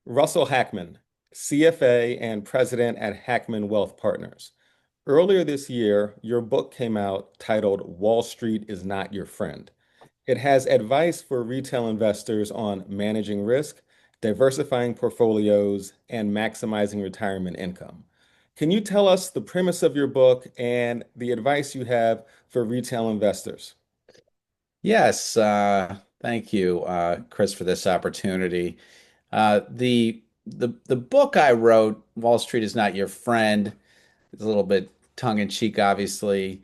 Russell Hackmann, CFA and president at Hackmann Wealth Partners. Earlier this year, your book came out titled Wall Street is Not Your Friend. It has advice for retail investors on managing risk, diversifying portfolios, and maximizing retirement income. Can you tell us the premise of your book and the advice you have for retail investors? Yes, thank you, Chris, for this opportunity. The book I wrote, Wall Street is Not Your Friend, is a little bit tongue in cheek, obviously.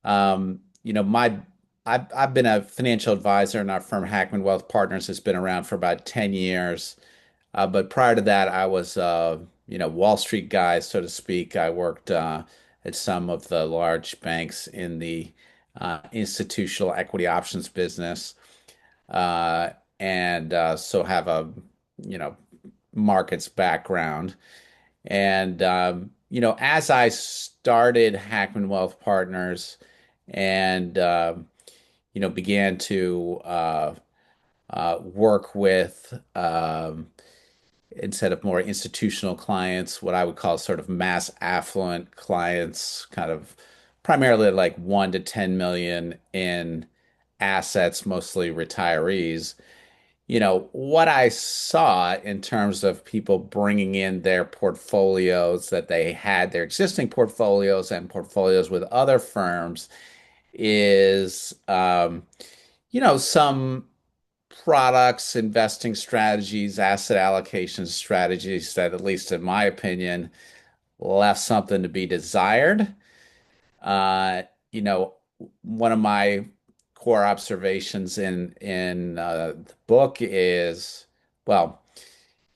My I've been a financial advisor, and our firm Hackman Wealth Partners has been around for about 10 years. But prior to that, I was Wall Street guy, so to speak. I worked at some of the large banks in the institutional equity options business, uh, and so have a you know markets background. And as I started Hackman Wealth Partners and began to work with instead of more institutional clients, what I would call sort of mass affluent clients, kind of primarily like 1 to 10 million in assets, mostly retirees. What I saw in terms of people bringing in their portfolios that they had, their existing portfolios and portfolios with other firms is, some products, investing strategies, asset allocation strategies that, at least in my opinion, left something to be desired. Uh, you know, One of my core observations in the book is, well,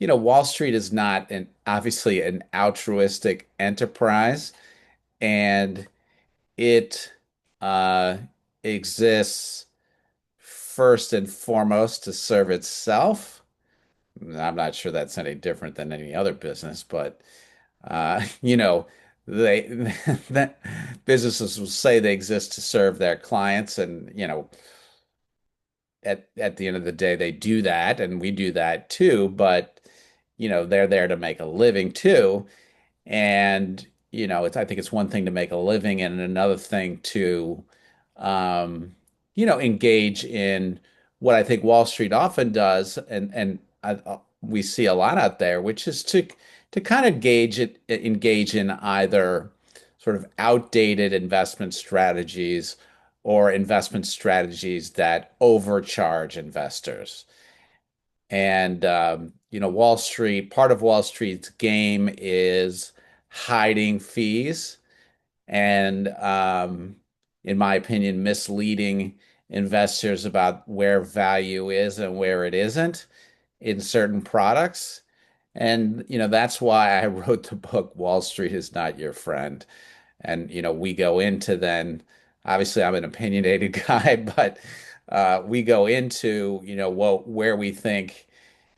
Wall Street is not an obviously an altruistic enterprise, and it uh, exists first and foremost to serve itself. I'm not sure that's any different than any other business, but uh, you know, they that businesses will say they exist to serve their clients, and at the end of the day, they do that, and we do that too. But they're there to make a living too. And, I think it's one thing to make a living and another thing to, engage in what I think Wall Street often does, and we see a lot out there, which is to kind of engage in either sort of outdated investment strategies or investment strategies that overcharge investors. And Wall Street, part of Wall Street's game is hiding fees and, in my opinion, misleading investors about where value is and where it isn't in certain products. And that's why I wrote the book, Wall Street is Not Your Friend. And we go into then, obviously I'm an opinionated guy, but we go into where we think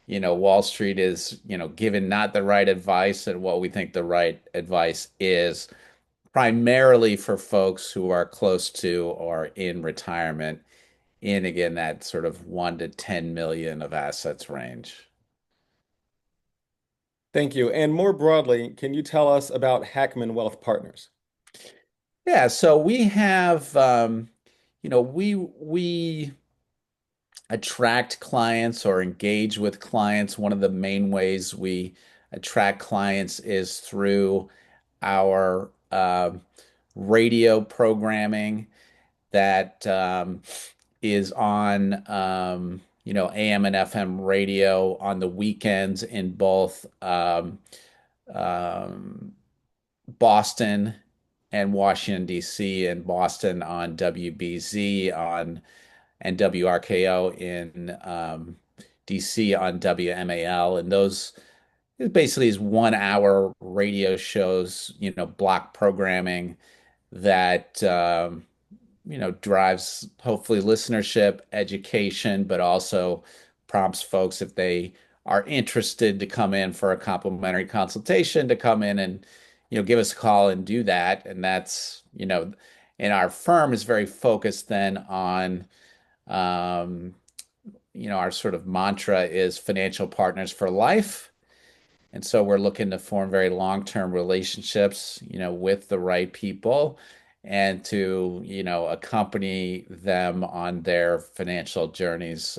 Wall Street is, given not the right advice and what we think the right advice is, primarily for folks who are close to or in retirement, in again that sort of 1 to 10 million of assets range. Thank you. And more broadly, can you tell us about Hackman Wealth Partners? Yeah, so we have we attract clients or engage with clients. One of the main ways we attract clients is through our radio programming that is on AM and FM radio on the weekends in both um, Boston and Washington, D.C., and Boston on WBZ on and WRKO in DC on WMAL. And those it basically is 1 hour radio shows, block programming that, drives hopefully listenership, education, but also prompts folks if they are interested to come in for a complimentary consultation to come in and, give us a call and do that. And that's, and our firm is very focused then on, um, our sort of mantra is financial partners for life. And so we're looking to form very long-term relationships, with the right people and to, accompany them on their financial journeys,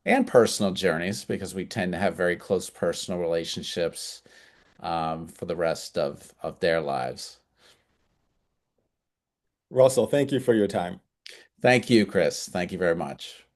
and personal journeys because we tend to have very close personal relationships, for the rest of their lives. Russell, thank you for your time. Thank you, Chris. Thank you very much.